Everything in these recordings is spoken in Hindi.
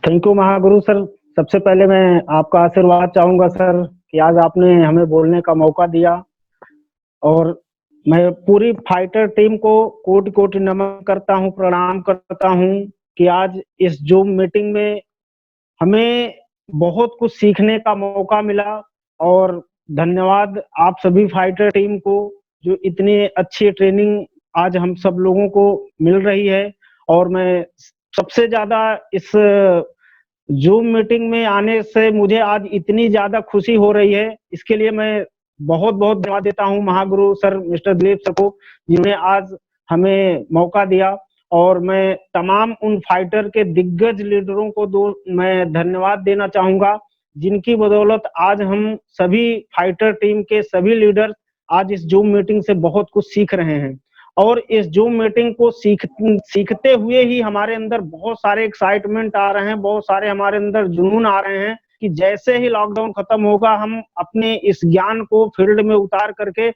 Thank you Mahaguru sir. सबसे पहले मैं आपका आशीर्वाद चाहूंगा सर कि आज आपने हमें बोलने का मौका दिया। और मैं पूरी फाइटर टीम को कोटि कोटि नमन करता हूँ, प्रणाम करता हूँ कि आज इस जूम मीटिंग में हमें बहुत कुछ सीखने का मौका मिला। और धन्यवाद आप सभी फाइटर टीम को, जो इतनी अच्छी ट्रेनिंग आज हम सब लोगों को मिल रही है। और मैं सबसे ज्यादा इस जूम मीटिंग में आने से मुझे आज इतनी ज्यादा खुशी हो रही है, इसके लिए मैं बहुत बहुत धन्यवाद देता हूँ Mahaguru sir mister Dilip sir को, जिन्होंने आज हमें मौका दिया। और मैं तमाम उन फाइटर के दिग्गज लीडरों को मैं धन्यवाद देना चाहूंगा, जिनकी बदौलत आज हम सभी फाइटर टीम के सभी लीडर आज इस जूम मीटिंग से बहुत कुछ सीख रहे हैं। और इस जूम मीटिंग को सीखते हुए ही हमारे अंदर बहुत सारे एक्साइटमेंट आ रहे हैं, बहुत सारे हमारे अंदर जुनून आ रहे हैं कि जैसे ही लॉकडाउन खत्म होगा हम अपने इस ज्ञान को फील्ड में उतार करके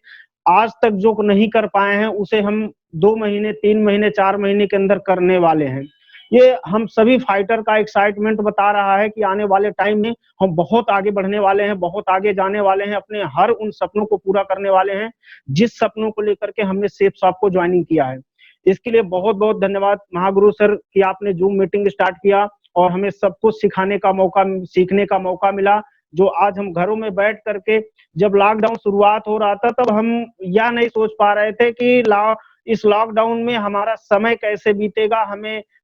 आज तक जो नहीं कर पाए हैं उसे हम 2 महीने, 3 महीने, 4 महीने के अंदर करने वाले हैं। ये हम सभी फाइटर का एक्साइटमेंट बता रहा है कि आने वाले टाइम में हम बहुत आगे बढ़ने वाले हैं, बहुत आगे जाने वाले हैं, अपने हर उन सपनों को पूरा करने वाले हैं जिस सपनों को लेकर के हमने सेफ शॉप को ज्वाइनिंग किया है। इसके लिए बहुत बहुत धन्यवाद महागुरु सर कि आपने जूम मीटिंग स्टार्ट किया और हमें सब कुछ सिखाने का मौका, सीखने का मौका मिला। जो आज हम घरों में बैठ करके, जब लॉकडाउन शुरुआत हो रहा था तब हम यह नहीं सोच पा रहे थे कि इस लॉकडाउन में हमारा समय कैसे बीतेगा,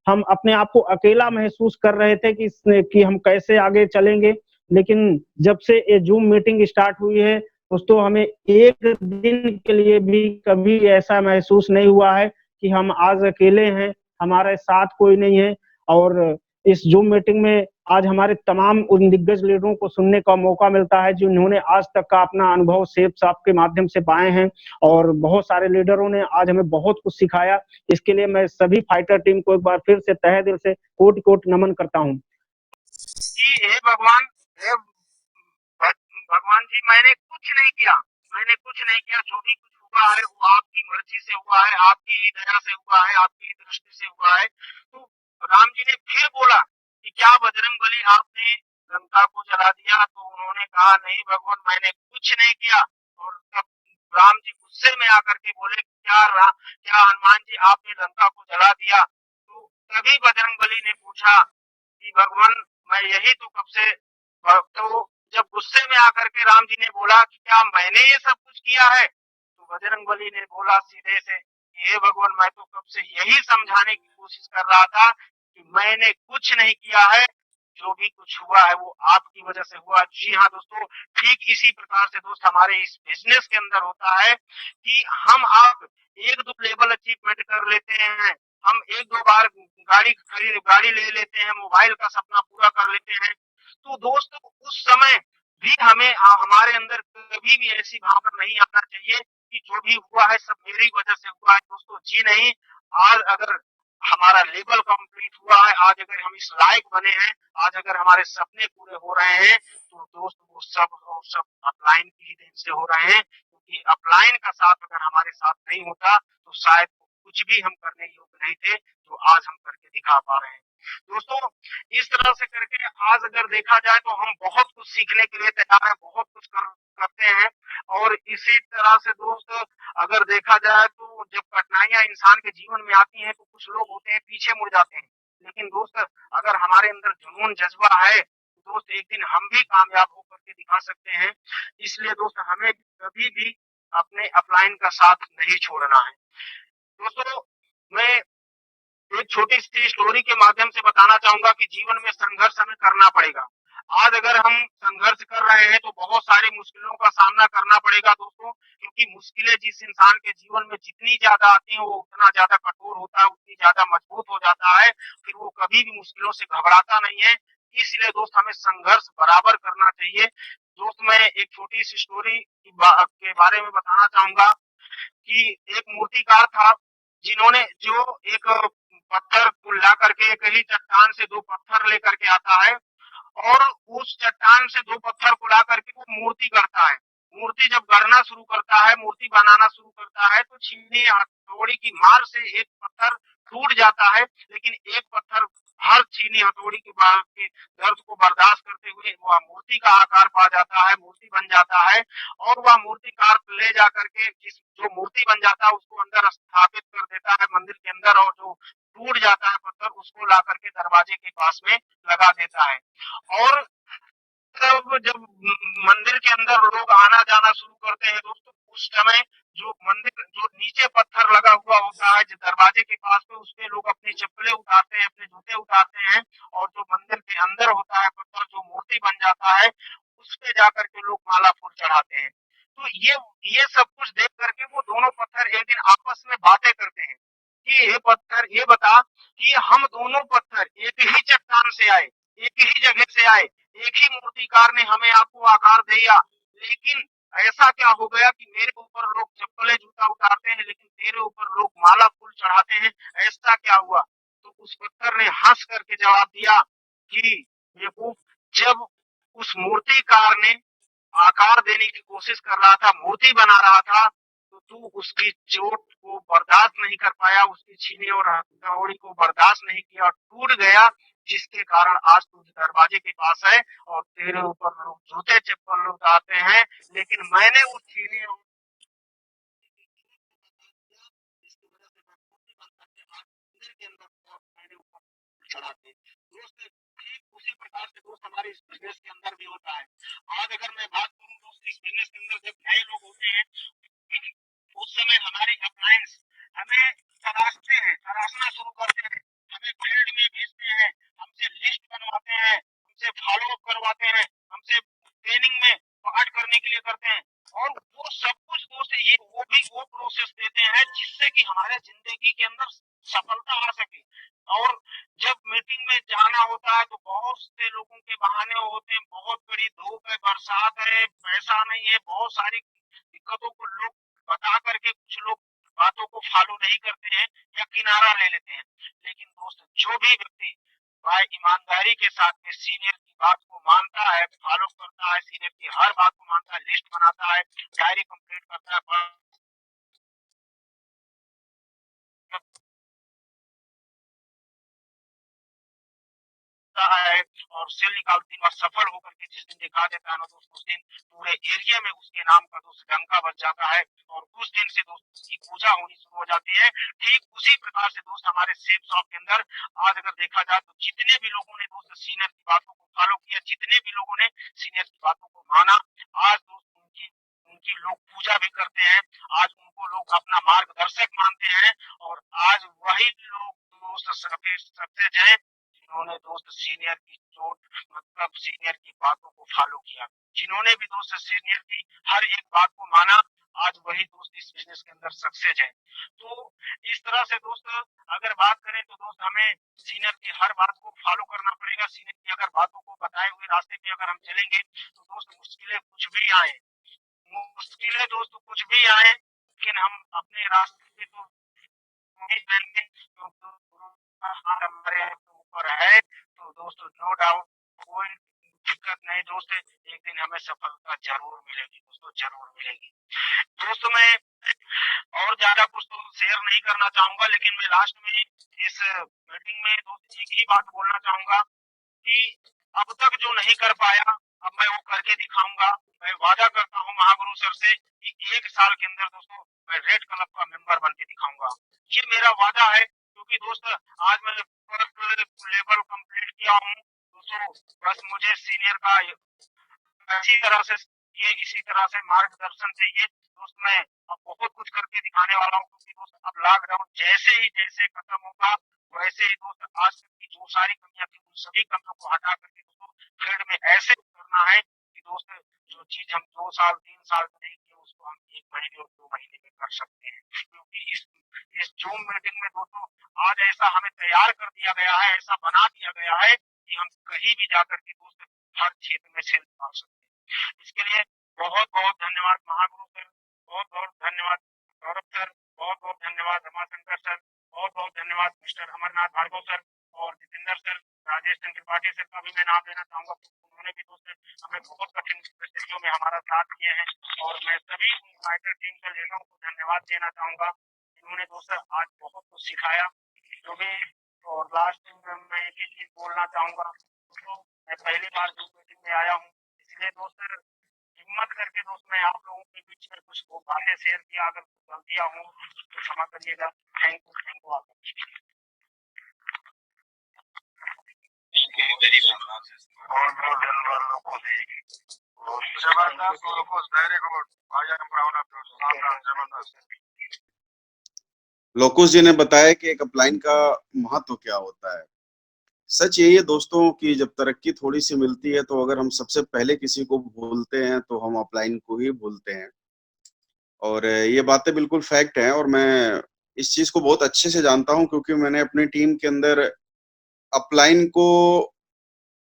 हम अपने आप को अकेला महसूस कर रहे थे कि हम कैसे आगे चलेंगे। लेकिन जब से ये जूम मीटिंग स्टार्ट हुई है दोस्तों, हमें एक दिन के लिए भी कभी ऐसा महसूस नहीं हुआ है कि हम आज अकेले हैं, हमारे साथ कोई नहीं है। और इस जूम मीटिंग में आज हमारे तमाम उन दिग्गज लीडरों को सुनने का मौका मिलता है जिन्होंने आज तक का अपना अनुभव सेफ साफ के माध्यम से पाए हैं। और बहुत सारे लीडरों ने आज हमें बहुत कुछ सिखाया। इसके लिए मैं सभी फाइटर टीम को एक बार फिर से तहे दिल से कोटि कोटि नमन करता हूँ। हे भगवान, हे भगवान जी, मैंने कुछ नहीं किया, मैंने कुछ नहीं किया। जो भी कुछ हुआ है वो आपकी मर्जी से हुआ है, आपकी दया से हुआ है, आपकी दृष्टि से हुआ है। तो राम जी ने फिर बोला कि क्या बजरंगबली आपने लंका को जला दिया? तो उन्होंने कहा नहीं भगवान, मैंने कुछ नहीं किया। और तब राम जी गुस्से में आकर के बोले क्या हनुमान जी आपने लंका को जला दिया? तो तभी बजरंगबली ने पूछा कि भगवान, मैं यही तो कब से। तो जब गुस्से में आकर के राम जी ने बोला कि क्या मैंने ये सब कुछ किया है? तो बजरंगबली ने बोला सीधे से, हे भगवान, मैं तो कब से यही समझाने की कोशिश कर रहा था कि मैंने कुछ नहीं किया है, जो भी कुछ हुआ है वो आपकी वजह से हुआ। जी हाँ दोस्तों, ठीक इसी प्रकार से दोस्त हमारे इस बिजनेस के अंदर होता है कि हम आप एक दो लेवल अचीवमेंट कर लेते हैं, हम एक दो बार गाड़ी ले लेते हैं, मोबाइल का सपना पूरा कर लेते हैं। तो दोस्तों उस समय भी हमें हमारे अंदर कभी भी ऐसी भावना नहीं आना चाहिए कि जो भी हुआ है सब मेरी वजह से हुआ है। दोस्तों जी नहीं, आज अगर हमारा लेवल कंप्लीट हुआ है, आज अगर हम इस लायक बने हैं, आज अगर हमारे सपने पूरे हो रहे हैं, तो दोस्त वो सब अपलाइन की ही देन से हो रहे हैं। क्योंकि अपलाइन का साथ अगर हमारे साथ नहीं होता तो शायद कुछ भी हम करने योग्य नहीं थे जो आज हम करके दिखा पा रहे हैं। दोस्तों इस तरह से करके आज अगर देखा जाए तो हम बहुत कुछ सीखने के लिए तैयार हैं, बहुत कुछ करते हैं। और इसी तरह से दोस्त अगर देखा जाए तो जब कठिनाइयां इंसान के जीवन में आती हैं तो कुछ लोग होते हैं पीछे मुड़ जाते हैं। लेकिन दोस्त अगर हमारे अंदर जुनून जज्बा है तो दोस्त एक दिन हम भी कामयाब होकर के दिखा सकते हैं। इसलिए दोस्त हमें कभी भी अपने अपलाइन का साथ नहीं छोड़ना है। दोस्तों मैं एक छोटी सी स्टोरी के माध्यम से बताना चाहूंगा कि जीवन में संघर्ष हमें करना पड़ेगा। आज अगर हम संघर्ष कर रहे हैं तो बहुत सारी मुश्किलों का सामना करना पड़ेगा दोस्तों, क्योंकि मुश्किलें जिस इंसान के जीवन में जितनी ज्यादा आती हैं वो उतना ज्यादा कठोर होता है, उतनी ज्यादा मजबूत हो जाता है, फिर वो कभी भी मुश्किलों से घबराता नहीं है। इसलिए दोस्त हमें संघर्ष बराबर करना चाहिए। दोस्त मैं एक छोटी सी स्टोरी के बारे में बताना चाहूंगा कि एक मूर्तिकार था जो एक पत्थर को ला करके, एक ही चट्टान से दो पत्थर लेकर के आता है और उस चट्टान से दो पत्थर को ला करके वो मूर्ति करता है। मूर्ति जब गढ़ना शुरू करता है, मूर्ति बनाना शुरू करता है तो छीनी हथौड़ी की मार से एक पत्थर टूट जाता है, लेकिन एक पत्थर हर चीनी हथौड़ी के दर्द को बर्दाश्त करते हुए वह मूर्ति का आकार पा जाता है, मूर्ति बन जाता है और वह मूर्तिकार ले जा करके जिस जो मूर्ति बन जाता है उसको अंदर स्थापित कर देता है मंदिर के अंदर, और जो टूट जाता है पत्थर उसको ला करके दरवाजे के पास में लगा देता है। और तब जब मंदिर के अंदर लोग आना जाना शुरू करते हैं दोस्तों, उस समय जो मंदिर जो नीचे पत्थर लगा हुआ होता है जो दरवाजे के पास में, उसपे लोग अपनी चप्पलें उतारते हैं, अपने जूते उतारते हैं, और जो मंदिर के अंदर होता है पत्थर जो मूर्ति बन जाता है उस पे जाकर के लोग माला फूल चढ़ाते हैं। तो ये सब कुछ देख करके वो दोनों पत्थर एक दिन आपस में बातें करते हैं कि ये पत्थर ये बता कि हम दोनों पत्थर एक ही चट्टान से आए, एक ही जगह से आए, एक ही मूर्तिकार ने हमें आपको आकार दिया, लेकिन ऐसा क्या हो गया कि मेरे ऊपर लोग चप्पलें जूता उतारते हैं लेकिन तेरे ऊपर लोग माला फूल चढ़ाते हैं, ऐसा क्या हुआ? तो उस पत्थर ने हंस करके जवाब दिया कि बेवकूफ, जब उस मूर्तिकार ने आकार देने की कोशिश कर रहा था, मूर्ति बना रहा था, तो तू उसकी चोट को बर्दाश्त नहीं कर पाया, उसकी छीनी और हथौड़ी को बर्दाश्त नहीं किया और टूट गया, जिसके कारण आज तू दरवाजे के पास है और तेरे ऊपर लोग जूते चप्पल उतारते हैं, लेकिन मैंने उस छीनी और इसकी वजह से मैं मूर्ति बन करके आज मंदिर के अंदर मेरे ऊपर चढ़ाते। दोस्त ठीक उसी प्रकार से दोस्त हमारे इस बिजनेस के अंदर भी होता है। आज अगर मैं बात करूं दोस्त, इस बिजनेस के अंदर जब नए लोग होते हैं उस समय हमारे अप्लायंस हमें तराशना शुरू करते हैं, हमें फील्ड में भेजते हैं, हमसे लिस्ट बनवाते हैं, हमसे फॉलो अप करवाते हैं, हमसे ट्रेनिंग में पार्ट करने के लिए करते हैं, और वो सब कुछ दोस्त ये वो प्रोसेस देते हैं जिससे कि हमारे जिंदगी के अंदर सफलता आ सके। और जब मीटिंग में जाना होता है तो बहुत से लोगों के बहाने होते हैं, बहुत बड़ी धूप है, बरसात है, पैसा नहीं है, बहुत सारी दिक्कतों को लोग बता करके कुछ लोग बातों को फॉलो नहीं करते हैं या किनारा ले लेते हैं। लेकिन दोस्त जो भी व्यक्ति भाई ईमानदारी के साथ में सीनियर की बात को मानता है, फॉलो करता है, सीनियर की हर बात को मानता है, लिस्ट बनाता है, डायरी कंप्लीट करता है, है और सेल निकालती और सफल होकर के जिस दिन दिखा देता है ना दोस्त, उस दिन पूरे एरिया में उसके नाम का दोस्त डंका बज जाता है और उस दिन से दोस्त उसकी पूजा होनी शुरू हो जाती है। ठीक उसी प्रकार से दोस्त हमारे सेब शॉप के अंदर आज अगर देखा जाए तो जितने भी लोगों ने दोस्त सीनियर की बातों को फॉलो किया, जितने भी लोगों ने सीनियर की बातों को माना, आज दोस्त उनकी उनकी लोग पूजा भी करते हैं, आज उनको लोग अपना मार्गदर्शक मानते हैं, और आज वही लोग दोस्त सक्सेस है जिन्होंने दोस्त सीनियर की चोट मतलब सीनियर की बातों को फॉलो किया, जिन्होंने भी दोस्त सीनियर की हर एक बात को माना, आज वही दोस्त इस बिजनेस के अंदर सक्सेस है। तो इस तरह से दोस्त अगर बात करें तो दोस्त हमें सीनियर की हर बात को फॉलो करना पड़ेगा, सीनियर की अगर बातों को बताए हुए रास्ते पे अगर हम चलेंगे तो दोस्त मुश्किलें कुछ भी आए, मुश्किलें दोस्त कुछ भी आए, लेकिन हम अपने रास्ते पे तो नहीं जाएंगे, क्योंकि हमारे ऊपर है, तो दोस्तों नो डाउट कोई दिक्कत नहीं दोस्त, एक दिन हमें सफलता जरूर मिलेगी दोस्तों, जरूर मिलेगी। दोस्तों मैं और ज्यादा कुछ तो शेयर नहीं करना चाहूंगा, लेकिन मैं लास्ट में इस मीटिंग में दोस्त एक ही बात बोलना चाहूंगा कि अब तक जो नहीं कर पाया अब मैं वो करके दिखाऊंगा। मैं वादा करता हूँ महागुरु सर से कि 1 साल के अंदर दोस्तों मैं रेड क्लब का मेंबर बन के दिखाऊंगा, ये मेरा वादा है। क्योंकि दोस्त आज मैं लेवल कंप्लीट किया हूँ दोस्तों, बस मुझे सीनियर का अच्छी तरह से ये इसी तरह से मार्गदर्शन चाहिए दोस्त। मैं अब बहुत कुछ करके दिखाने वाला हूँ, क्योंकि दोस्त अब लॉकडाउन जैसे खत्म होगा वैसे ही दोस्त आज तक की जो सारी कमियां थी उन सभी कमियों को हटा करके दोस्तों फील्ड में ऐसे करना है कि दोस्त जो चीज हम 2 साल 3 साल में नहीं किए उसको हम 1 महीने और 2 महीने में कर सकते हैं। क्योंकि इस जूम मीटिंग में दोस्तों आज ऐसा हमें तैयार कर दिया गया है, ऐसा बना दिया गया है कि हम कहीं भी जाकर के दोस्त हर क्षेत्र में सेल निकाल सकते हैं। इसके लिए बहुत बहुत धन्यवाद महागुरु सर, बहुत बहुत धन्यवाद गौरव सर, बहुत बहुत धन्यवाद रमाशंकर सर, बहुत बहुत धन्यवाद मिस्टर अमरनाथ भार्गव सर और जितेंद्र सर, राजेश चंद्र त्रिपाठी सर का भी मैं नाम लेना चाहूंगा, उन्होंने भी दोस्त हमें बहुत कठिन परिस्थितियों में हमारा साथ दिए हैं। और मैं सभी फाइटर टीम के लीडरों को धन्यवाद देना चाहूंगा, इन्होंने दोस्त आज बहुत कुछ सिखाया, जो भी और लास्ट में मैं एक ही चीज बोलना चाहूंगा दोस्तों, मैं पहली बार जो मीटिंग में आया हूँ, इसलिए दोस्त हिम्मत करके दोस्त मैं आप लोगों के बीच में कुछ बातें शेयर किया, अगर गलतियां हूँ तो क्षमा करिएगा। थैंक यू आप। बहुत धन्यवाद लोगों से, जबरदस्त लोगों से, very good, I am proud of you, जबरदस्त। लोकुश जी ने बताया कि एक अपलाइन का महत्व क्या होता है। सच यही है दोस्तों कि जब तरक्की थोड़ी सी मिलती है तो अगर हम सबसे पहले किसी को भूलते हैं तो हम अपलाइन को ही भूलते हैं, और ये बातें बिल्कुल फैक्ट हैं। और मैं इस चीज को बहुत अच्छे से जानता हूं क्योंकि मैंने अपनी टीम के अंदर अपलाइन को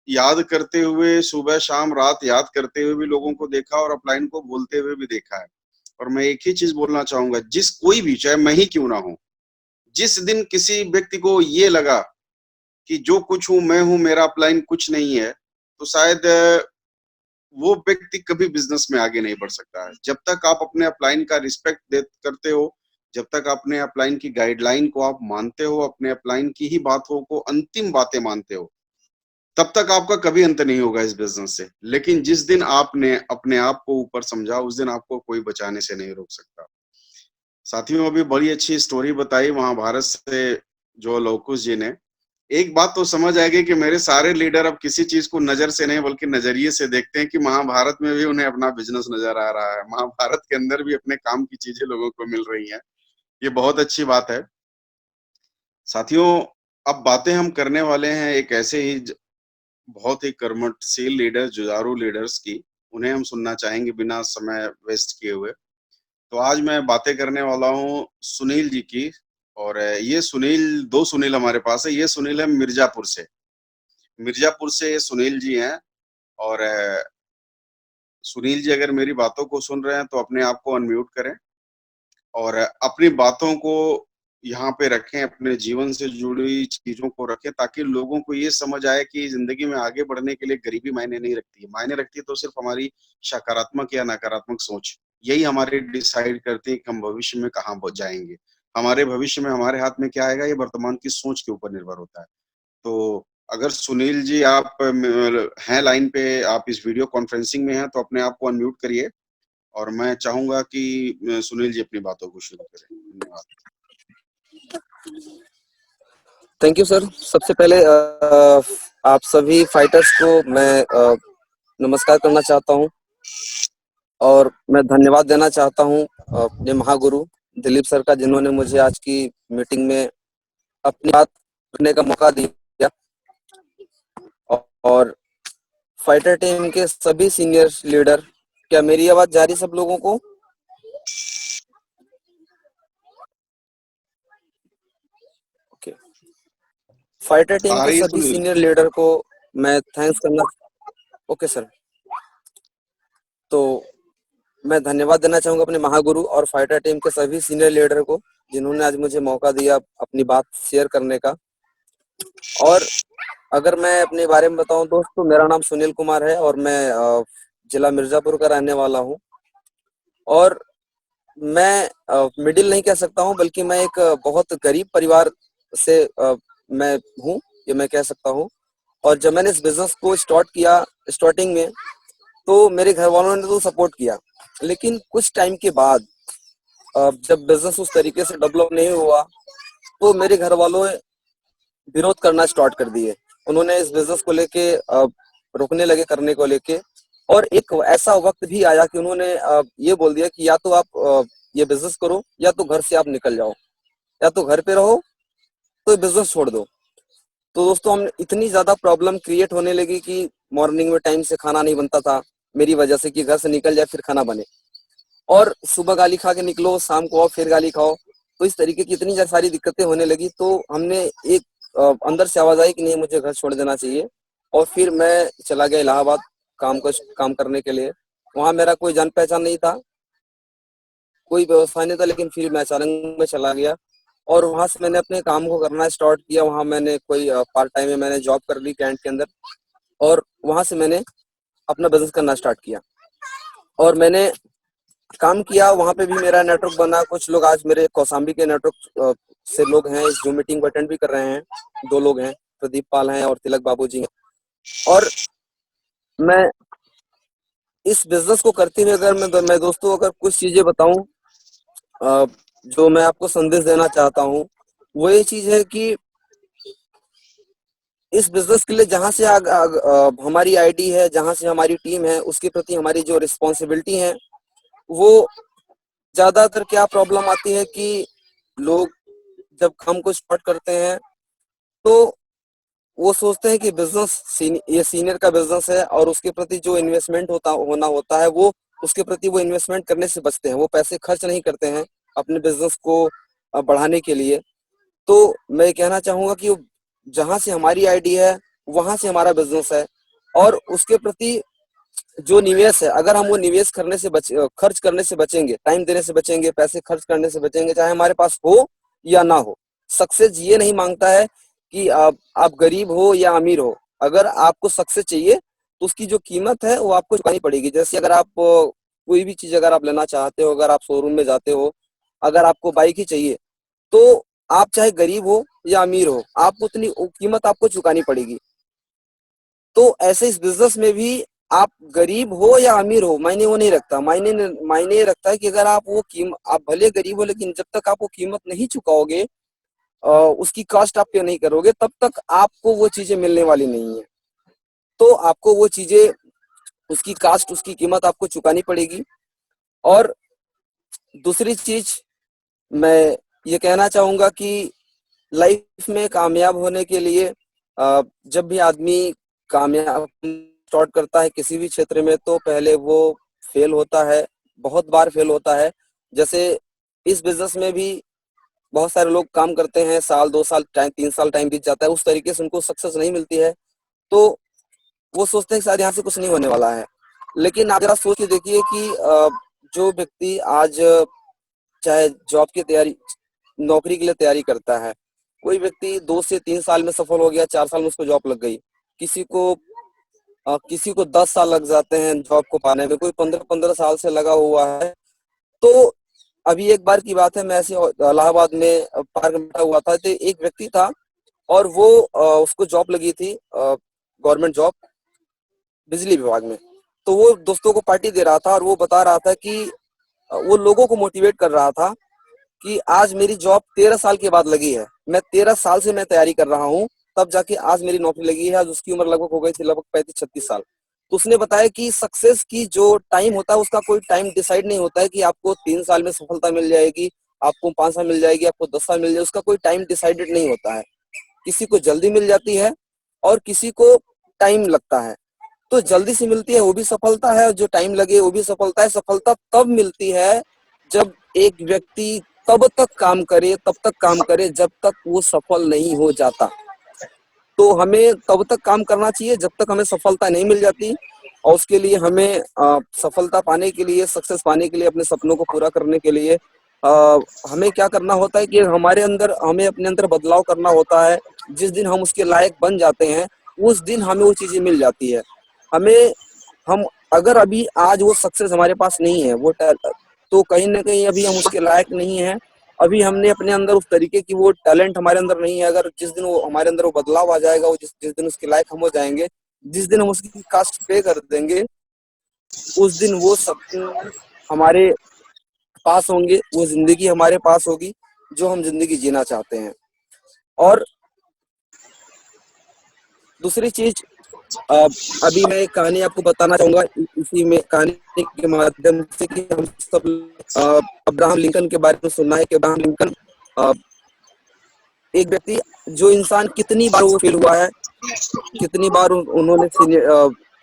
याद करते हुए, सुबह शाम रात याद करते हुए भी लोगों को देखा और अपलाइन को भूलते हुए भी देखा है। और मैं एक ही चीज बोलना चाहूंगा, जिस कोई भी, चाहे मैं ही क्यों ना हूं, जिस दिन किसी व्यक्ति को ये लगा कि जो कुछ हूं मैं हूं, मेरा अपलाइन कुछ नहीं है, तो शायद वो व्यक्ति कभी बिजनेस में आगे नहीं बढ़ सकता है। जब तक आप अपने अपलाइन का रिस्पेक्ट करते हो, जब तक अपने अपलाइन की गाइडलाइन को आप मानते हो, अपने अपलाइन की ही बातों को अंतिम बातें मानते हो, तब तक आपका कभी अंत नहीं होगा इस बिजनेस से। लेकिन जिस दिन आपने अपने आप को ऊपर समझा, उस दिन आपको कोई बचाने से नहीं रोक सकता। साथियों, अभी बड़ी अच्छी स्टोरी बताई महाभारत से जो लोकुश जी ने। एक बात तो समझ आएगी कि मेरे सारे लीडर अब किसी चीज को नजर से नहीं बल्कि नजरिए से देखते हैं कि महाभारत में भी उन्हें अपना बिजनेस नजर आ रहा है, महाभारत के अंदर भी अपने काम की चीजें लोगों को मिल रही हैं। ये बहुत अच्छी बात है। साथियों, अब बातें हम करने वाले हैं एक ऐसे ही बहुत ही कर्मठशील लीडर, जुझारू लीडर्स की। उन्हें हम सुनना चाहेंगे बिना समय वेस्ट किए हुए। तो आज मैं बातें करने वाला हूँ सुनील जी की। और ये सुनील, दो सुनील हमारे पास है। ये सुनील है मिर्जापुर से। मिर्जापुर से ये सुनील जी हैं। और सुनील जी अगर मेरी बातों को सुन रहे हैं तो अपने आप को अनम्यूट करें और अपनी बातों को यहाँ पे रखें, अपने जीवन से जुड़ी चीजों को रखें, ताकि लोगों को ये समझ आए कि जिंदगी में आगे बढ़ने के लिए गरीबी मायने नहीं रखती है। मायने रखती है तो सिर्फ हमारी सकारात्मक या नकारात्मक सोच। यही हमारे डिसाइड करती है कि हम भविष्य में कहाँ जाएंगे। हमारे भविष्य में हमारे हाथ में क्या आएगा, ये वर्तमान की सोच के ऊपर निर्भर होता है। तो अगर सुनील जी आप हैं लाइन पे, आप इस वीडियो कॉन्फ्रेंसिंग में हैं, तो अपने आप को अनम्यूट करिए और मैं चाहूंगा कि सुनील जी अपनी बातों को शुरू करें। धन्यवाद। Thank you sir. सबसे पहले आप सभी फाइटर्स को मैं नमस्कार करना चाहता हूं और मैं धन्यवाद देना चाहता हूं अपने महागुरु दिलीप सर का, जिन्होंने मुझे आज की मीटिंग में अपनी बात रखने का मौका दिया। और फाइटर टीम के सभी सीनियर लीडर, क्या मेरी आवाज जा रही सब लोगों को? ओके। फाइटर टीम के सभी सीनियर लीडर को मैं थैंक्स करना। Okay sir. तो मैं धन्यवाद देना चाहूंगा अपने महागुरु और फाइटर टीम के सभी सीनियर लीडर को, जिन्होंने आज मुझे मौका दिया अपनी बात शेयर करने का। और अगर मैं अपने बारे में बताऊं दोस्तों, मेरा नाम सुनील कुमार है और मैं जिला मिर्जापुर का रहने वाला हूं। और मैं मिडिल नहीं कह सकता हूं, बल्कि मैं एक बहुत गरीब परिवार से मैं हूं, ये मैं कह सकता हूं। और जब मैंने इस बिजनेस को स्टार्ट किया, स्टार्टिंग में तो मेरे घर वालों ने तो सपोर्ट किया, लेकिन कुछ टाइम के बाद जब बिजनेस उस तरीके से डेवलप नहीं हुआ तो मेरे घर वालों ने विरोध करना स्टार्ट कर दिए। उन्होंने इस बिजनेस को लेके रोकने लगे करने को लेके। और एक ऐसा वक्त भी आया कि उन्होंने ये बोल दिया कि या तो आप ये बिजनेस करो या तो घर से आप निकल जाओ, या तो घर पे रहो तो बिजनेस छोड़ दो। तो दोस्तों, हम इतनी ज्यादा प्रॉब्लम क्रिएट होने लगी कि मॉर्निंग में टाइम से खाना नहीं बनता था मेरी वजह से, कि घर से निकल जाए फिर खाना बने, और सुबह गाली खा के निकलो, शाम को आओ फिर गाली खाओ। तो इस तरीके की इतनी सारी दिक्कतें होने लगी। तो हमने एक अंदर से आवाज आई कि नहीं, मुझे घर छोड़ देना चाहिए। और फिर मैं चला गया इलाहाबाद काम करने के लिए। वहां मेरा कोई जान पहचान नहीं था, कोई व्यवस्था नहीं था, लेकिन फिर मैं अचानक में चला गया और वहां से मैंने अपने काम को करना स्टार्ट किया। वहां मैंने कोई पार्ट टाइम में मैंने जॉब कर ली कैंट के अंदर, और वहां से मैंने अपना बिजनेस करना स्टार्ट किया। और मैंने काम किया, वहां पे भी मेरा नेटवर्क बना। कुछ लोग आज मेरे कौशाम्बी के नेटवर्क से लोग हैं, इस जूम मीटिंग को अटेंड भी कर रहे हैं। 2 लोग हैं, प्रदीप पाल हैं और तिलक बाबू जी हैं। और मैं इस बिजनेस को करते हुए अगर मैं दोस्तों अगर कुछ चीजें बताऊं जो मैं आपको संदेश देना चाहता हूं, वो ये चीज है कि इस बिजनेस के लिए जहां से हमारी आईडी है, जहां से हमारी टीम है, उसके प्रति हमारी जो रिस्पॉन्सिबिलिटी है, वो ज्यादातर क्या प्रॉब्लम आती है कि लोग जब काम को स्टार्ट करते हैं तो वो सोचते हैं कि बिजनेस ये सीनियर का बिजनेस है और उसके प्रति जो इन्वेस्टमेंट होना होता है वो उसके प्रति वो इन्वेस्टमेंट करने से बचते हैं, वो पैसे खर्च नहीं करते हैं अपने बिजनेस को बढ़ाने के लिए। तो मैं कहना चाहूंगा कि जहां से हमारी आईडी है वहां से हमारा बिजनेस है और उसके प्रति जो निवेश है, अगर हम वो निवेश करने से खर्च करने से बचेंगे, टाइम देने से बचेंगे, पैसे खर्च करने से बचेंगे, चाहे हमारे पास हो या ना हो। सक्सेस ये नहीं मांगता है कि आप गरीब हो या अमीर हो। अगर आपको सक्सेस चाहिए तो उसकी जो कीमत है वो आपको चुकानी पड़ेगी। जैसे अगर आप कोई भी चीज अगर आप लेना चाहते हो, अगर आप शोरूम में जाते हो, अगर आपको बाइक ही चाहिए तो आप चाहे गरीब हो या अमीर हो, आपको उतनी कीमत आपको चुकानी पड़ेगी। तो ऐसे इस बिजनेस में भी आप गरीब हो या अमीर हो मायने वो नहीं रखता। मायने ये रखता है कि अगर आप आप भले गरीब हो लेकिन जब तक आप वो कीमत नहीं चुकाओगे, उसकी कॉस्ट आप पे नहीं करोगे, तब तक आपको वो चीजें मिलने वाली नहीं है। तो आपको वो चीजें, उसकी कॉस्ट, उसकी कीमत आपको चुकानी पड़ेगी। और दूसरी चीज मैं ये कहना चाहूंगा कि लाइफ में कामयाब होने के लिए जब भी आदमी कामयाब स्टार्ट करता है किसी भी क्षेत्र में तो पहले वो फेल होता है, बहुत बार फेल होता है। जैसे इस बिजनेस में भी बहुत सारे लोग काम करते हैं, साल 2 साल टाइम 3 साल टाइम बीत जाता है, उस तरीके से उनको सक्सेस नहीं मिलती है तो वो सोचते हैं कि शायद यहाँ से कुछ नहीं होने वाला है। लेकिन आप जरा सोच के देखिए कि जो व्यक्ति आज चाहे जॉब की तैयारी, नौकरी के लिए तैयारी करता है, कोई व्यक्ति 2 से 3 साल में सफल हो गया, 4 साल में उसको जॉब लग गई, किसी को 10 साल लग जाते हैं जॉब को पाने में, कोई 15 साल से लगा हुआ है। तो अभी एक बार की बात है, मैं ऐसे इलाहाबाद में पार्क में बैठा हुआ था, तो एक व्यक्ति था और वो उसको जॉब लगी थी, गवर्नमेंट जॉब बिजली विभाग में। तो वो दोस्तों को पार्टी दे रहा था और वो बता रहा था कि वो लोगों को मोटिवेट कर रहा था कि आज मेरी जॉब 13 साल के बाद लगी है, मैं 13 साल से मैं तैयारी कर रहा हूँ, तब जाके आज मेरी नौकरी लगी है। आज उसकी उम्र लगभग हो गई थी लगभग 35-36 साल। तो उसने बताया कि सक्सेस की जो टाइम होता है उसका कोई टाइम डिसाइड नहीं होता है कि आपको 3 साल में सफलता मिल जाएगी, आपको 5 साल मिल जाएगी, आपको 10 साल मिल जाएगी, उसका कोई टाइम डिसाइडेड नहीं होता है। किसी को जल्दी मिल जाती है और किसी को टाइम लगता है। तो जल्दी से मिलती है वो भी सफलता है, जो टाइम लगे वो भी सफलता है। सफलता तब मिलती है जब एक व्यक्ति तब तक काम करे जब तक वो सफल नहीं हो जाता। तो हमें तब तक काम करना चाहिए जब तक हमें सफलता नहीं मिल जाती। और उसके लिए हमें सफलता पाने के लिए, सक्सेस पाने के लिए, अपने सपनों को पूरा करने के लिए हमें क्या करना होता है कि हमें अपने अंदर बदलाव करना होता है। जिस दिन हम उसके लायक बन जाते हैं उस दिन हमें वो चीजें मिल जाती है। हम अगर अभी आज वो सक्सेस हमारे पास नहीं है, तो कहीं ना कहीं अभी हम उसके लायक नहीं है। अभी हमने अपने अंदर उस तरीके की वो टैलेंट हमारे अंदर नहीं है। अगर जिस दिन वो हमारे अंदर वो बदलाव आ जाएगा, वो जिस दिन उसके लायक हम हो जाएंगे, जिस दिन हम उसकी कास्ट पे कर देंगे, उस दिन वो सब हमारे पास होंगे, वो जिंदगी हमारे पास होगी जो हम जिंदगी जीना चाहते हैं। और दूसरी चीज, अभी मैं एक कहानी आपको बताना चाहूंगा इसी में, कहानी के माध्यम से कि हम सब अब्राहम लिंकन के बारे में सुनना है कि अब्राहम लिंकन एक व्यक्ति, जो इंसान कितनी बार वो फेल हुआ है, कितनी बार उन्होंने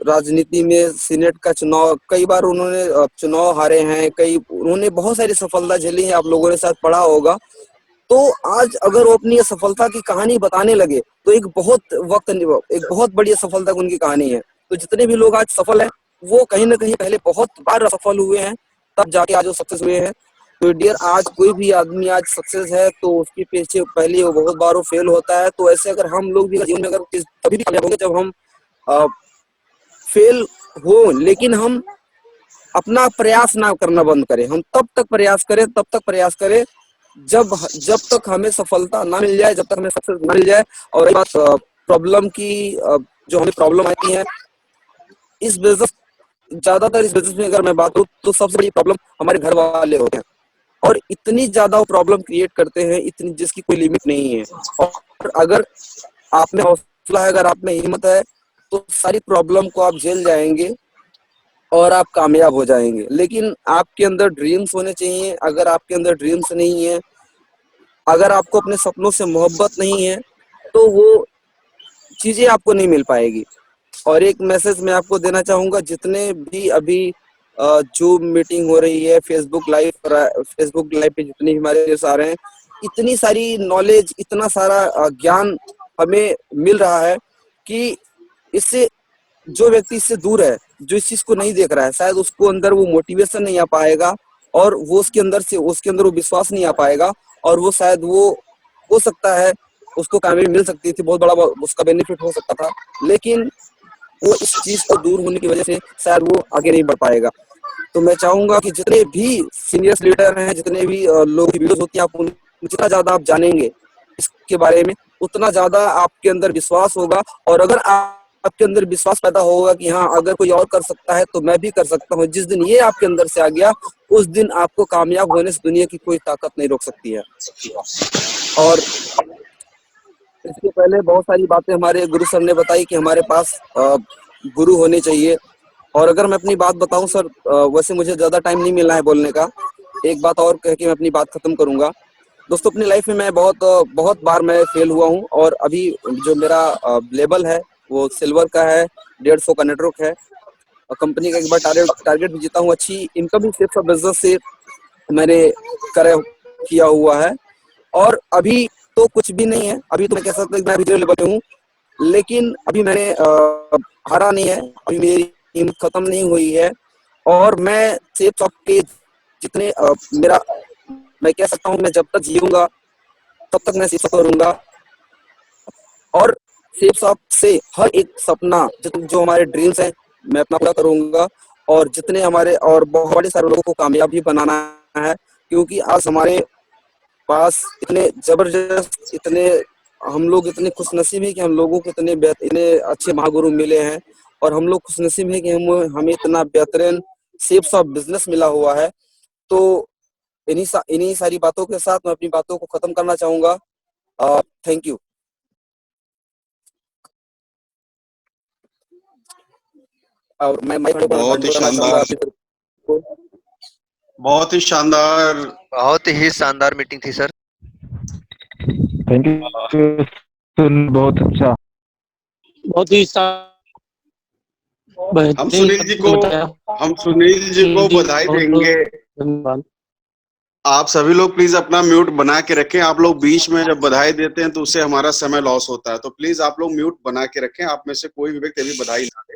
राजनीति में सीनेट का चुनाव, कई बार उन्होंने चुनाव हारे हैं, उन्होंने बहुत सारी सफलता झेली है, आप लोगों ने शायद पढ़ा होगा। तो आज अगर वो अपनी सफलता की कहानी बताने लगे तो एक बहुत बड़ी सफलता उनकी कहानी है। तो जितने भी लोग आज सफल हैं वो कहीं ना कहीं पहले बहुत बार असफल हुए हैं, तब जाके आज वो सक्सेस हुए हैं। तो डियर, आज कोई भी आदमी आज सक्सेस है तो उसके पीछे पहले वो बहुत बार वो फेल होता है। तो ऐसे अगर हम लोग भी जीवन में अगर तभी भी कामयाब होंगे जब हम फेल हो, लेकिन हम अपना प्रयास ना करना बंद करें। हम तब तक प्रयास करें जब तक हमें सफलता ना मिल जाए, जब तक हमें सक्सेस ना मिल जाए। और एक बात प्रॉब्लम की, जो हमें प्रॉब्लम आती है इस बिजनेस, ज्यादातर इस बिजनेस में अगर मैं बात करूं तो सबसे बड़ी प्रॉब्लम हमारे घर वाले होते हैं, और इतनी ज्यादा वो प्रॉब्लम क्रिएट करते हैं, इतनी जिसकी कोई लिमिट नहीं है। और अगर आप में हौसला है, अगर आप में हिम्मत है, तो सारी प्रॉब्लम को आप झेल जाएंगे और आप कामयाब हो जाएंगे। लेकिन आपके अंदर ड्रीम्स होने चाहिए। अगर आपके अंदर ड्रीम्स नहीं है, अगर आपको अपने सपनों से मोहब्बत नहीं है, तो वो चीजें आपको नहीं मिल पाएगी। और एक मैसेज मैं आपको देना चाहूंगा, जितने भी अभी जूम मीटिंग हो रही है, फेसबुक लाइव पे जितने भी हमारे न्यूज़ आ रहे हैं, इतनी सारी नॉलेज, इतना सारा ज्ञान हमें मिल रहा है कि इससे जो व्यक्ति इससे दूर है, जो इस चीज को नहीं देख रहा है, शायद उसको अंदर वो मोटिवेशन नहीं आ पाएगा, और वो उसके अंदर वो विश्वास नहीं आ पाएगा, और वो शायद वो हो सकता है उसको कामयाबी मिल सकती थी, बहुत बड़ा उसका बेनिफिट हो सकता था, लेकिन वो इस चीज को दूर होने की वजह से शायद वो आगे नहीं बढ़ पाएगा। तो मैं चाहूंगा कि जितने भी सीनियर लीडर हैं, जितने भी लोगों की वीडियोस होती है, आप जितना ज्यादा आप जानेंगे इसके बारे में, उतना ज्यादा आपके अंदर विश्वास होगा। और अगर आपके अंदर विश्वास पैदा होगा कि हाँ, अगर कोई और कर सकता है तो मैं भी कर सकता हूँ, जिस दिन ये आपके अंदर से आ गया, उस दिन आपको कामयाब होने से दुनिया की कोई ताकत नहीं रोक सकती है। और इसके पहले बहुत सारी बातें हमारे गुरु सर ने बताई कि हमारे पास गुरु होने चाहिए। और अगर मैं अपनी बात बताऊं सर, वैसे मुझे ज्यादा टाइम नहीं मिला है बोलने का, एक बात और कह के मैं अपनी बात खत्म करूंगा। दोस्तों, अपनी लाइफ में मैं बहुत बार मैं फेल हुआ हूं, और अभी जो मेरा लेवल है वो सिल्वर का है, 150 का नेटवर्क है, और कंपनी का एक बार टारगेट भी जीता हूँ। अच्छी इनकम भी सिर्फ बिजनेस से मैंने किया हुआ है। और अभी तो कुछ भी नहीं है, अभी तो मैं कह सकता हूँ मैं जीरो लेवल पे हूँ, लेकिन अभी मैंने हारा नहीं है, अभी मेरी हिम्मत खत्म नहीं हुई है। और मैं सेफ शॉप के जितने मैं कह सकता हूँ, मैं जब तक जीऊंगा तब तक मैं सेफ शॉप करूंगा, और सेफ शॉप से हर एक सपना, जो हमारे ड्रीम्स हैं, मैं अपना पूरा करूंगा। और जितने हमारे और बहुत सारे लोगों को कामयाब भी बनाना है, क्योंकि आज हमारे पास इतने जबरदस्त, इतने हम लोग इतने खुशनसीब हैं कि हम लोगों को इतने अच्छे महागुरु मिले हैं, और हम लोग खुशनसीब हैं कि हमें इतना बेहतरीन सेफ शॉप बिजनेस मिला हुआ है। तो इन्हीं सारी बातों के साथ मैं अपनी बातों को खत्म करना चाहूंगा। Thank you. और मैं बहुत ही शानदार, बहुत ही शानदार, बहुत ही शानदार मीटिंग थी सर। थैंक यू, बहुत अच्छा, बहुत ही हम सुनील जी को बधाई देंगे। आप सभी लोग प्लीज अपना म्यूट बना के रखें। आप लोग बीच में जब बधाई देते हैं तो उससे हमारा समय लॉस होता है, तो प्लीज आप लोग म्यूट बना के रखें। आप में से कोई भी व्यक्ति अभी बधाई ना दे,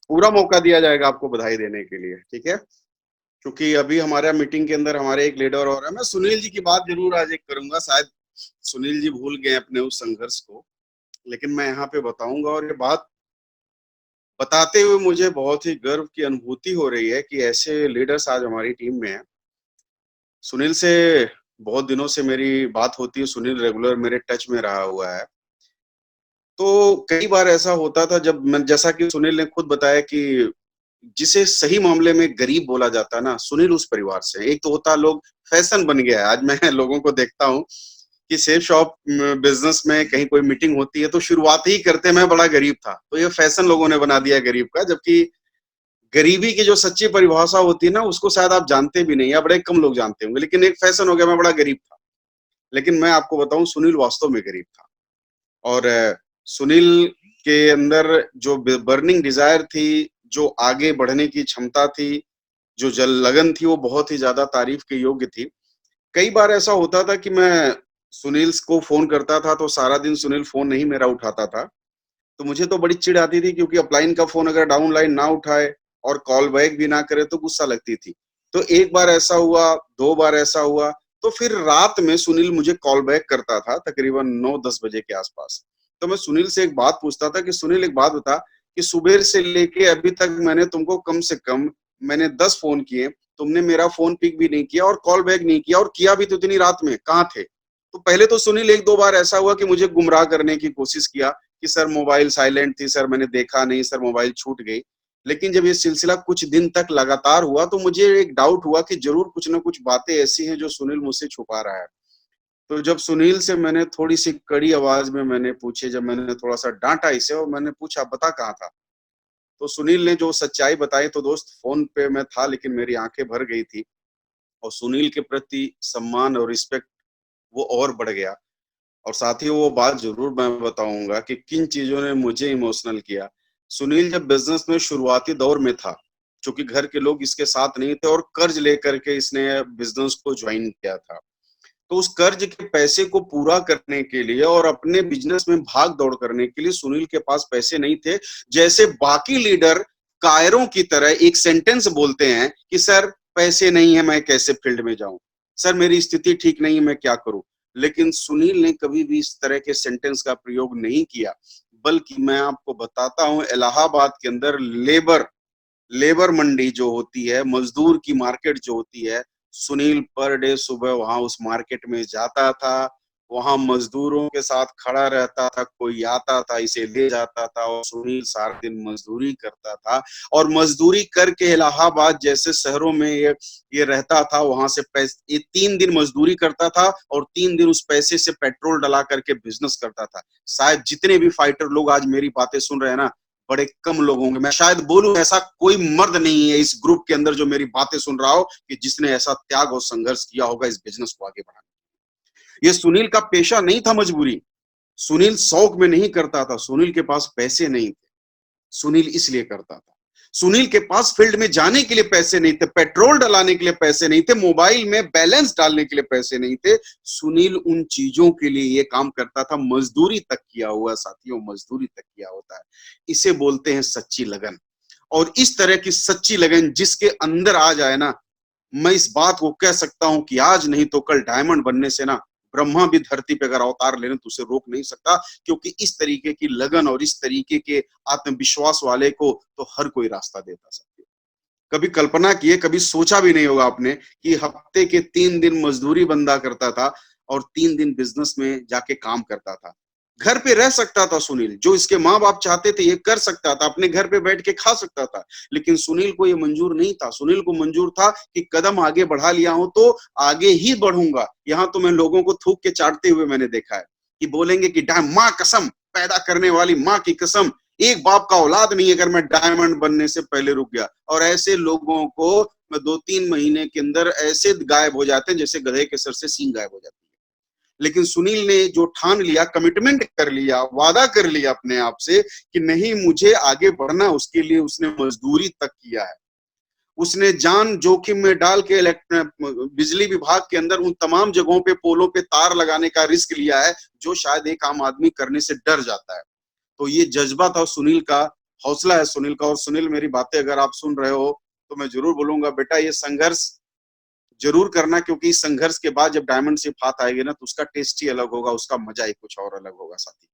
पूरा मौका दिया जाएगा आपको बधाई देने के लिए, ठीक है? क्योंकि अभी हमारे मीटिंग के अंदर हमारे एक लीडर और है। मैं सुनील जी की बात जरूर आज एक करूंगा, शायद सुनील जी भूल गए अपने उस संघर्ष को, लेकिन मैं यहाँ पे बताऊंगा। और ये बात बताते हुए मुझे बहुत ही गर्व की अनुभूति हो रही है कि ऐसे लीडर्स आज हमारी टीम में हैं। सुनील से बहुत दिनों से मेरी बात होती है, सुनील रेगुलर मेरे टच में रहा हुआ है। तो कई बार ऐसा होता था जब मैं, जैसा कि सुनील ने खुद बताया कि जिसे सही मामले में गरीब बोला जाता है ना, सुनील उस परिवार से। एक तो होता लोग, फैशन बन गया है आज, मैं लोगों को देखता हूँ कि सेफ शॉप बिजनेस में कहीं कोई मीटिंग होती है तो शुरुआत ही करते मैं बड़ा गरीब था, तो ये फैशन लोगों ने बना दिया गरीब का। जबकि गरीबी की जो सच्ची परिभाषा होती है ना, उसको शायद आप जानते भी नहीं, या बड़े कम लोग जानते होंगे, लेकिन एक फैशन हो गया मैं बड़ा गरीब था। लेकिन मैं आपको बताऊं, सुनील वास्तव में गरीब था। और सुनील के अंदर जो बर्निंग डिजायर थी, जो आगे बढ़ने की क्षमता थी, जो जल लगन थी, वो बहुत ही ज्यादा तारीफ के योग्य थी। कई बार ऐसा होता था कि मैं सुनील को फोन करता था तो सारा दिन सुनील फोन नहीं मेरा उठाता था, तो मुझे तो बड़ी चिढ़ आती थी, क्योंकि अपलाइन का फोन अगर डाउन लाइन ना उठाए और कॉल बैक भी ना करे तो गुस्सा लगती थी। तो एक बार ऐसा हुआ, 2 बार ऐसा हुआ, तो फिर रात में सुनील मुझे कॉल बैक करता था तकरीबन 9-10 बजे के आसपास। तो मैं सुनील से एक बात पूछता था कि सुनील एक बात बता कि सुबह से लेके अभी तक मैंने तुमको कम से कम मैंने 10 फोन किए, तुमने मेरा फोन पिक भी नहीं किया और कॉल बैक नहीं किया, और किया भी तो इतनी रात में, कहाँ थे? तो पहले तो सुनील एक दो बार ऐसा हुआ कि मुझे गुमराह करने की कोशिश किया कि सर मोबाइल साइलेंट थी, सर मैंने देखा नहीं, सर मोबाइल छूट गई। लेकिन जब ये सिलसिला कुछ दिन तक लगातार हुआ तो मुझे एक डाउट हुआ कि जरूर कुछ ना कुछ बातें ऐसी हैं जो सुनील मुझसे छुपा रहा है। तो जब सुनील से मैंने थोड़ी सी कड़ी आवाज में मैंने पूछे, जब मैंने थोड़ा सा डांटा इसे और मैंने पूछा बता कहाँ था, तो सुनील ने जो सच्चाई बताई, तो दोस्त फोन पे मैं था लेकिन मेरी आंखें भर गई थी, और सुनील के प्रति सम्मान और रिस्पेक्ट वो और बढ़ गया। और साथ ही वो बात जरूर मैं बताऊंगा कि किन चीजों ने मुझे इमोशनल किया। सुनील जब बिजनेस में शुरुआती दौर में था, क्योंकि घर के लोग इसके साथ नहीं थे और कर्ज लेकर के इसने बिजनेस को ज्वाइन किया था, तो उस कर्ज के पैसे को पूरा करने के लिए और अपने बिजनेस में भाग दौड़ करने के लिए सुनील के पास पैसे नहीं थे। जैसे बाकी लीडर कायरों की तरह एक सेंटेंस बोलते हैं कि सर पैसे नहीं है, मैं कैसे फील्ड में जाऊं, सर मेरी स्थिति ठीक नहीं है, मैं क्या करूं। लेकिन सुनील ने कभी भी इस तरह के सेंटेंस का प्रयोग नहीं किया, बल्कि मैं आपको बताता हूं, इलाहाबाद के अंदर लेबर मंडी जो होती है, मजदूर की मार्केट जो होती है, सुनील पर डे सुबह वहां उस मार्केट में जाता था, वहां मजदूरों के साथ खड़ा रहता था, कोई आता था इसे ले जाता था, और सुनील सारा दिन मजदूरी करता था। और मजदूरी करके इलाहाबाद जैसे शहरों में ये रहता था, वहां से पैसे, ये 3 दिन मजदूरी करता था और 3 दिन उस पैसे से पेट्रोल डला करके बिजनेस करता था। शायद जितने भी फाइटर लोग आज मेरी बातें सुन रहे हैं ना, बड़े कम लोग होंगे, मैं शायद बोलूं ऐसा कोई मर्द नहीं है इस ग्रुप के अंदर जो मेरी बातें सुन रहा हो कि जिसने ऐसा त्याग और संघर्ष किया होगा इस बिजनेस को आगे बढ़ाने। ये सुनील का पेशा नहीं था मजबूरी, सुनील शौक में नहीं करता था, सुनील के पास पैसे नहीं थे, सुनील इसलिए करता था। सुनील के पास फील्ड में जाने के लिए पैसे नहीं थे, पेट्रोल डलाने के लिए पैसे नहीं थे, मोबाइल में बैलेंस डालने के लिए पैसे नहीं थे। सुनील उन चीजों के लिए ये काम करता था, मजदूरी तक किया हुआ साथियों, मजदूरी तक किया होता है। इसे बोलते हैं सच्ची लगन। और इस तरह की सच्ची लगन जिसके अंदर आ जाए ना, मैं इस बात को कह सकता हूं कि आज नहीं तो कल डायमंड बनने से ना ब्रह्मा भी धरती पे अगर अवतार लेने तो उसे रोक नहीं सकता, क्योंकि इस तरीके की लगन और इस तरीके के आत्मविश्वास वाले को तो हर कोई रास्ता देता सकता है। कभी कल्पना किए, कभी सोचा भी नहीं होगा आपने कि हफ्ते के 3 दिन मजदूरी बंदा करता था और 3 दिन बिजनेस में जाके काम करता था। घर पे रह सकता था सुनील, जो इसके माँ बाप चाहते थे ये कर सकता था, अपने घर पे बैठ के खा सकता था, लेकिन सुनील को ये मंजूर नहीं था। सुनील को मंजूर था कि कदम आगे बढ़ा लिया हूं तो आगे ही बढ़ूंगा। यहाँ तो मैं लोगों को थूक के चाटते हुए मैंने देखा है कि बोलेंगे कि माँ कसम, पैदा करने वाली माँ की कसम, एक बाप का औलाद नहीं अगर मैं डायमंड बनने से पहले रुक गया। और ऐसे लोगों को मैं 2-3 महीने के अंदर ऐसे गायब हो जाते हैं जैसे गधे के सर से सींग गायब हो जाती है। लेकिन सुनील ने जो ठान लिया, कमिटमेंट कर लिया, वादा कर लिया अपने आप से कि नहीं मुझे आगे बढ़ना, उसके लिए उसने मजदूरी तक किया है। उसने जान जोखिम में डाल के बिजली विभाग के अंदर उन तमाम जगहों पे पोलों पे तार लगाने का रिस्क लिया है, जो शायद एक आम आदमी करने से डर जाता है। तो ये जज्बा था सुनील का, हौसला है सुनील का। और सुनील मेरी बातें अगर आप सुन रहे हो तो मैं जरूर बोलूंगा बेटा ये संघर्ष जरूर करना, क्योंकि इस संघर्ष के बाद जब डायमंडशिप हाथ आएगी ना तो उसका टेस्ट ही अलग होगा, उसका मजा ही कुछ और अलग होगा साथी।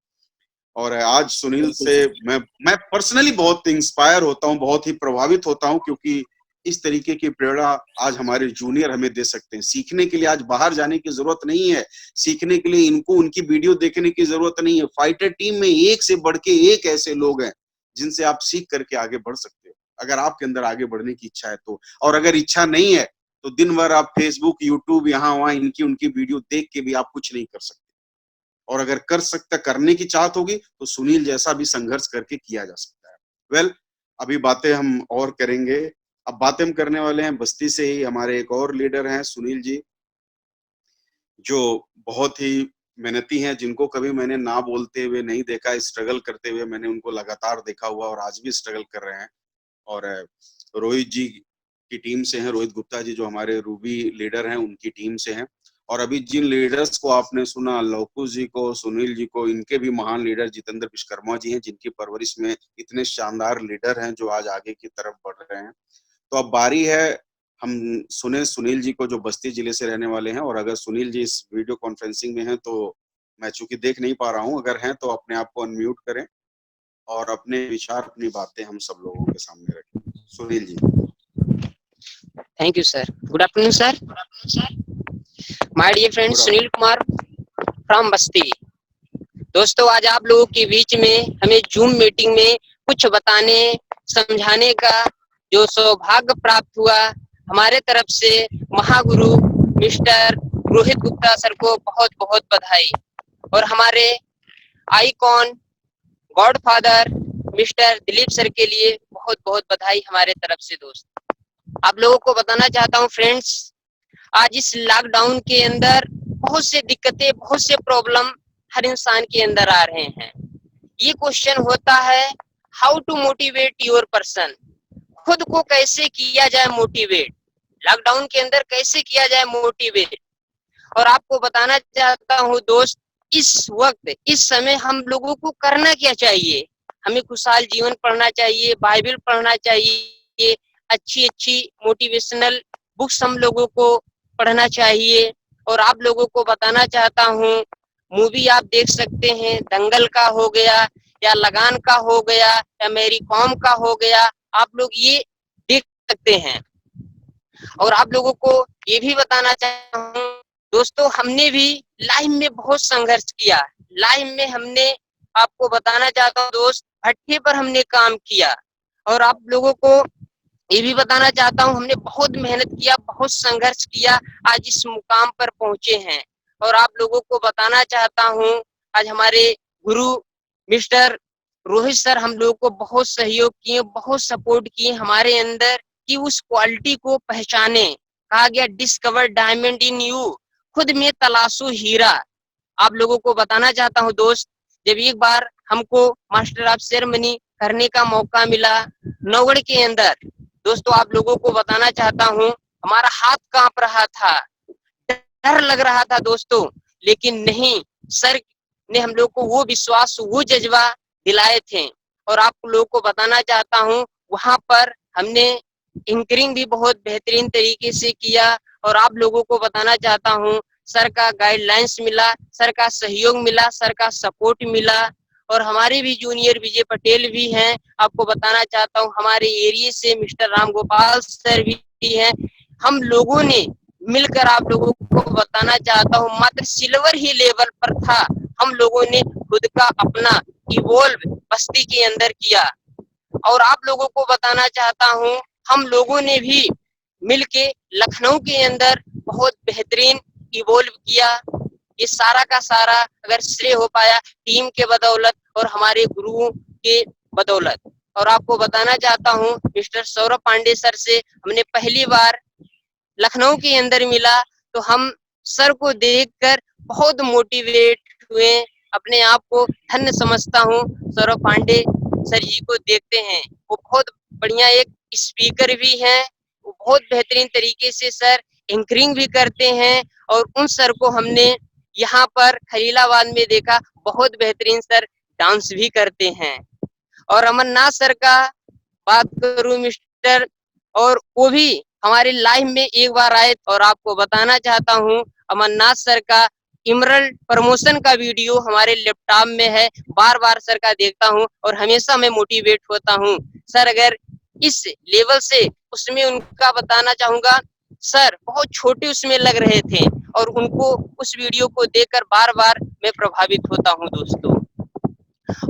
और आज सुनील से मैं पर्सनली बहुत इंस्पायर होता हूँ, बहुत ही प्रभावित होता हूँ, क्योंकि इस तरीके की प्रेरणा आज हमारे जूनियर हमें दे सकते हैं। सीखने के लिए आज बाहर जाने की जरूरत नहीं है, सीखने के लिए इनको उनकी वीडियो देखने की जरूरत नहीं है। फाइटर टीम में एक से बढ़ के एक ऐसे लोग हैं जिनसे आप सीख करके आगे बढ़ सकते हो, अगर आपके अंदर आगे बढ़ने की इच्छा है तो। और अगर इच्छा नहीं है तो दिन भर आप फेसबुक, यूट्यूब, यहाँ वहां इनकी उनकी वीडियो देख के भी आप कुछ नहीं कर सकते। और अगर करने की चाहत होगी तो सुनील जैसा भी संघर्ष करके किया जा सकता है। वेल, अभी बातें हम और करेंगे। अब बातें हम करने वाले हैं बस्ती से ही, हमारे एक और लीडर हैं सुनील जी, जो बहुत ही मेहनती हैं, जिनको कभी मैंने ना बोलते हुए नहीं देखा, स्ट्रगल करते हुए मैंने उनको लगातार देखा हुआ, और आज भी स्ट्रगल कर रहे हैं। और रोहित जी की टीम से हैं, रोहित गुप्ता जी जो हमारे रूबी लीडर हैं उनकी टीम से हैं। और अभी जिन लीडर्स को आपने सुना, लवकुश जी को, सुनील जी को, इनके भी महान लीडर जितेंद्र विश्वकर्मा जी हैं, जिनकी परवरिश में इतने शानदार लीडर हैं जो आज आगे की तरफ बढ़ रहे हैं। तो अब बारी है हम सुने सुनील जी को, जो बस्ती जिले से रहने वाले हैं। और अगर सुनील जी इस वीडियो कॉन्फ्रेंसिंग में हैं तो मैं चूंकि देख नहीं पा रहा हूं, अगर हैं तो अपने आप को अनम्यूट करें और अपने विचार, अपनी बातें हम सब लोगों के सामने रखें। Sunil ji. Thank you, sir. Good afternoon, sir. My dear friend Sunil Kumar from बस्ती। दोस्तों, आज आप लोगों के बीच में हमें जूम मीटिंग में कुछ बताने समझाने का जो सौभाग्य प्राप्त हुआ, हमारे तरफ से महागुरु मिस्टर रोहित गुप्ता सर को बहुत बहुत बधाई, और हमारे icon godfather mister Dilip sir के लिए बहुत बहुत बधाई हमारे तरफ से। दोस्त, आप लोगों को बताना चाहता हूँ फ्रेंड्स, आज इस लॉकडाउन के अंदर बहुत से दिक्कतें, बहुत से प्रॉब्लम हर इंसान के अंदर आ रहे हैं। ये क्वेश्चन होता है, how to motivate your person, खुद को कैसे किया जाए मोटिवेट, लॉकडाउन के अंदर कैसे किया जाए मोटिवेट। और आपको बताना चाहता हूँ दोस्त, इस वक्त इस समय हम लोगों को करना क्या चाहिए, हमें खुशहाल जीवन पढ़ना चाहिए, बाइबल पढ़ना चाहिए, अच्छी अच्छी मोटिवेशनल बुक्स हम लोगों को पढ़ना चाहिए। और आप लोगों को बताना चाहता हूँ, मूवी आप देख सकते हैं, दंगल का हो गया या लगान का हो गया या मेरी कॉम का हो गया, आप लोग ये देख सकते हैं। और आप लोगों को ये भी बताना चाहता हूँ दोस्तों, हमने भी लाइफ में बहुत संघर्ष किया। लाइफ में हमने, आपको बताना चाहता हूँ दोस्त, भट्ठे पर हमने काम किया। और आप लोगों को ये भी बताना चाहता हूँ, हमने बहुत मेहनत किया, बहुत संघर्ष किया, आज इस मुकाम पर पहुंचे हैं। और आप लोगों को बताना चाहता हूँ, आज हमारे गुरु मिस्टर रोहित सर हम लोगों को बहुत सहयोग किए, बहुत सपोर्ट किए हमारे अंदर कि उस क्वालिटी को पहचाने। कहा गया, डिस्कवर डायमंड इन यू, खुद में तलाशो हीरा। आप लोगों को बताना चाहता हूँ दोस्त, जब एक बार हमको मास्टर ऑफ सेरेमनी करने का मौका मिला नौगढ़ के अंदर, दोस्तों आप लोगों को बताना चाहता हूँ, हमारा हाथ कांप रहा था, डर लग रहा था दोस्तों, लेकिन नहीं, सर ने हम लोग को वो विश्वास, वो जज्बा दिलाए थे। और आप लोगों को बताना चाहता हूँ, वहां पर हमने एंकरिंग भी बहुत बेहतरीन तरीके से किया। और आप लोगों को बताना चाहता हूँ, सर का गाइडलाइंस मिला, सर का सहयोग मिला, सर का सपोर्ट मिला। और हमारे भी जूनियर विजय पटेल भी हैं, आपको बताना चाहता हूँ, हमारे एरिया से मिस्टर राम गोपाल सर भी हैं। हम लोगों ने मिलकर, आप लोगों को बताना चाहता हूँ, मात्र सिल्वर ही लेवल पर था, हम लोगों ने खुद का अपना इवॉल्व बस्ती के अंदर किया। और आप लोगों को बताना चाहता हूँ, हम लोगों ने भी मिलके लखनऊ के अंदर बहुत बेहतरीन इवॉल्व किया। ये सारा का सारा अगर श्रेय हो पाया टीम के बदौलत और हमारे गुरुओं के बदौलत। और आपको बताना चाहता हूँ, मिस्टर सौरभ पांडे सर से हमने पहली बार लखनऊ के अंदर मिला, तो हम सर को देखकर बहुत मोटिवेट हुए, अपने आप को धन्य समझता हूँ। सौरभ पांडे सर जी को देखते हैं, वो बहुत बढ़िया एक स्पीकर भी हैं, वो बहुत बेहतरीन तरीके से सर एंकरिंग भी करते हैं। और उन सर को हमने यहाँ पर खलीलाबाद में देखा, बहुत बेहतरीन सर डांस भी करते हैं। और अमरनाथ सर का बात करूं मिस्टर, और वो भी हमारे लाइफ में एक बार आए। और आपको बताना चाहता हूँ, अमरनाथ सर का इमरल प्रमोशन का वीडियो हमारे लैपटॉप में है, बार बार सर का देखता हूँ और हमेशा मैं मोटिवेट होता हूँ। सर अगर इस लेवल से, उसमें उनका बताना चाहूंगा, सर बहुत छोटे उसमें लग रहे थे, और उनको उस वीडियो को देखकर बार बार मैं प्रभावित होता हूँ दोस्तों।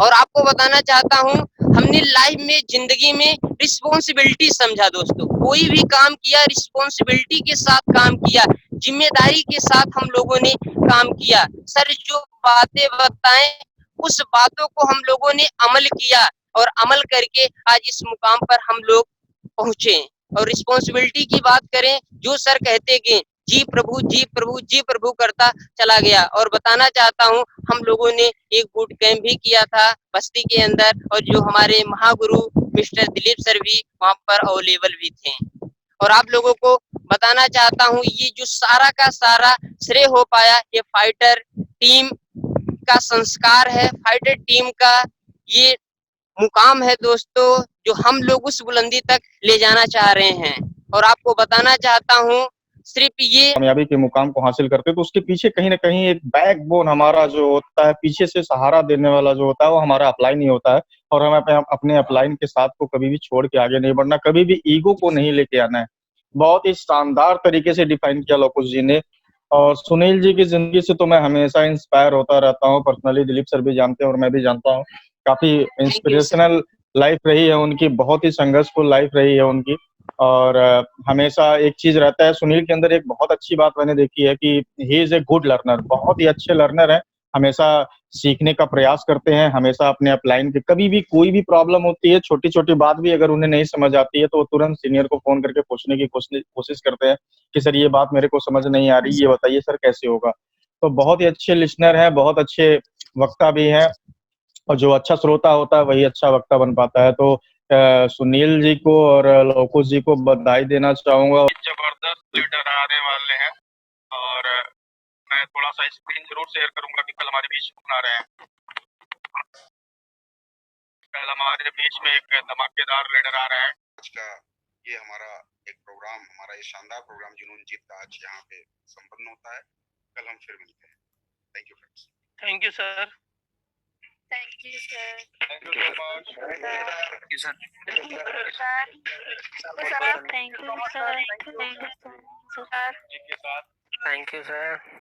और आपको बताना चाहता हूँ, हमने लाइफ में, जिंदगी में रिस्पॉन्सिबिलिटी समझा दोस्तों, कोई भी काम किया रिस्पॉन्सिबिलिटी के साथ काम किया, जिम्मेदारी के साथ हम लोगों ने काम किया। सर जो बातें बताएं, उस बातों को हम लोगों ने अमल किया, और अमल करके आज इस मुकाम पर हम लोग पहुंचे। और रिस्पॉन्सिबिलिटी की बात करें, जो सर कहते गए, जी प्रभु जी प्रभु जी प्रभु करता चला गया। और बताना चाहता हूँ, हम लोगों ने एक बूट कैंप भी किया था बस्ती के अंदर, और जो हमारे महागुरु मिस्टर दिलीप सर भी वहां पर अवेलेबल भी थे। और आप लोगों को बताना चाहता हूँ, ये जो सारा का सारा श्रेय हो पाया, ये फाइटर टीम का संस्कार है, फाइटर टीम का ये मुकाम है दोस्तों, जो हम लोग उस बुलंदी तक ले जाना चाह रहे हैं। और आपको बताना चाहता हूँ, सिर्फ ये कामयाबी के मुकाम को हासिल करते, तो उसके पीछे कहीं ना कहीं एक बैकबोन हमारा जो होता है, पीछे से सहारा देने वाला जो होता है, वो हमारा अपलाइन ही होता है। और हमें अपने अपलाइन के साथ को कभी भी छोड़ के आगे नहीं बढ़ना, कभी भी ईगो को नहीं लेके आना है। बहुत ही शानदार तरीके से डिफाइन किया लौकुश जी ने। और सुनील जी की जिंदगी से तो मैं हमेशा इंस्पायर होता रहता हूँ। पर्सनली दिलीप सर भी जानते हैं और मैं भी जानता हूँ, काफी इंस्पिरेशनल लाइफ रही है उनकी, बहुत ही संघर्षफुल लाइफ रही है उनकी। और हमेशा एक चीज रहता है सुनील के अंदर, एक बहुत अच्छी बात मैंने देखी है कि he is a good learner, बहुत ही अच्छे लर्नर है। हमेशा सीखने का प्रयास करते हैं, हमेशा अपने अपलाइन के कभी भी कोई भी प्रॉब्लम होती है, छोटी छोटी बात भी अगर उन्हें नहीं समझ आती है तो वो तुरंत सीनियर को फोन करके पूछने की कोशिश करते हैं कि सर ये बात मेरे को समझ नहीं आ रही, ये बताइए सर कैसे होगा। तो बहुत ही अच्छे लिसनर हैं, बहुत अच्छे वक्ता भी हैं, और जो अच्छा श्रोता होता है वही अच्छा वक्ता बन पाता है। तो सुनील जी को और लौकुश जी को बधाई देना चाहूंगा। जबरदस्त लीडर आने वाले हैं, और मैं थोड़ा सा स्क्रीन जरूर शेयर करूंगा कि कल हमारे बीच कौन आ रहे हैं। कल हमारे बीच में एक धमाकेदार लीडर आ रहे हैं। आज का ये हमारा एक प्रोग्राम, हमारा ये शानदार प्रोग्राम जुनून जीत का आज यहाँ पे संपन्न होता है। कल हम फिर मिलते हैं। Thank you friends. Thank you sir. Thank you, sir. Thank you so much. Thank you, sir. Thank you, sir. Thank you, sir. जी के साथ थैंक यू सर।